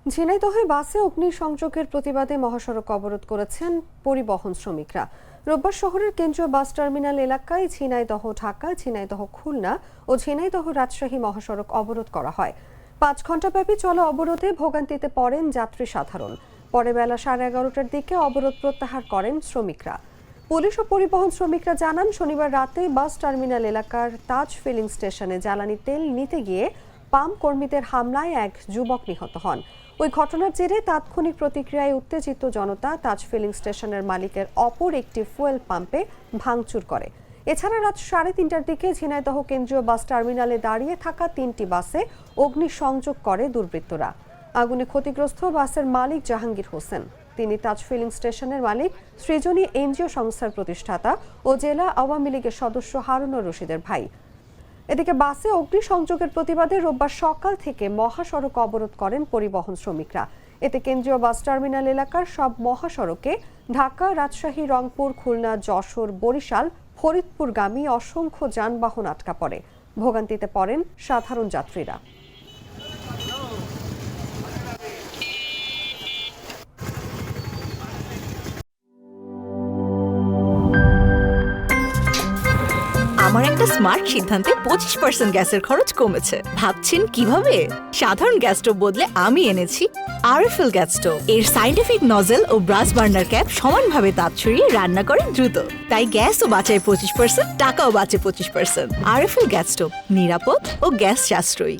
ঝিনাইদহে বাসে অগ্নিসংযোগের প্রতিবাদে মহাসড়ক অবরোধ করেছেন পরিবহন শ্রমিকরা। রোববার শহরের কেন্দ্রীয় বাস টার্মিনাল এলাকায় ঝিনাইদহ ঢাকা, ঝিনাইদহ খুলনা ও ঝিনাইদহ রাজশাহী মহাসড়ক অবরোধ করা হয়। 5 ঘণ্টাব্যাপী চলা অবরোধে ভোগান্তিতে পড়েন যাত্রী সাধারণ। পরে বেলা 11:30টার দিকে অবরোধ প্রত্যাহার করেন শ্রমিকরা। পুলিশ ও পরিবহন শ্রমিকরা জানান, শনিবার রাতে বাস টার্মিনাল এলাকার তাজ ফিলিং স্টেশনে জ্বালানি তেল নিতে গিয়ে পাম্প কর্মীদের হামলায় এক যুবক নিহত হন। ওই ঘটনার জেরে তাৎক্ষণিক প্রতিক্রিয়ায় উত্তেজিত জনতা তাজ ফিলিং স্টেশনের মালিকের অপর একটি ফুয়েল পাম্পে ভাঙচুর করে। এছাড়া রাত 3:30টার দিকে ঝিনাইদহ কেন্দ্রীয় বাস টার্মিনালে দাঁড়িয়ে থাকা 3টি বাসে অগ্নিসংযোগ করে দুর্বৃত্তরা। আগুনে ক্ষতিগ্রস্ত বাসের মালিক জাহাঙ্গীর হোসেন। তিনি তাজ ফিলিং স্টেশনের মালিক সৃজনী এনজিও সংস্থার প্রতিষ্ঠাতা ও জেলা আওয়ামী লীগের সদস্য হারুনুর রশিদের ভাই। এদিকে বাসে অগ্নিসংযোগের প্রতিবাদে রোববার সকাল থেকে মহাসড়ক অবরোধ করেন পরিবহন শ্রমিকরা। এতে কেন্দ্রীয় বাস টার্মিনাল এলাকার সব মহাসড়কে ঢাকা, রাজশাহী, রংপুর, খুলনা, যশোর, বরিশাল, ফরিদপুরগামী অসংখ্য যানবাহন আটকা পড়ে। ভোগান্তিতে পড়েন সাধারণ যাত্রীরা। আমার একটা স্মার্ট সিদ্ধান্তে 25% গ্যাসের খরচ কমেছে। ভাবছেন কিভাবে? সাধারণ গ্যাস স্টোভ বদলে আমি এনেছি আরএফএল গ্যাস স্টোভ। এর সাইন্টিফিক নজল ও ব্রাস বার্নার ক্যাপ সমানভাবে তাপ ছড়িয়ে রান্না করে দ্রুত। তাই গ্যাসও বাঁচায় 25%, টাকাও বাঁচে 25%। আরএফএল গ্যাস স্টোভ নিরাপদ ও গ্যাস সাশ্রয়ী।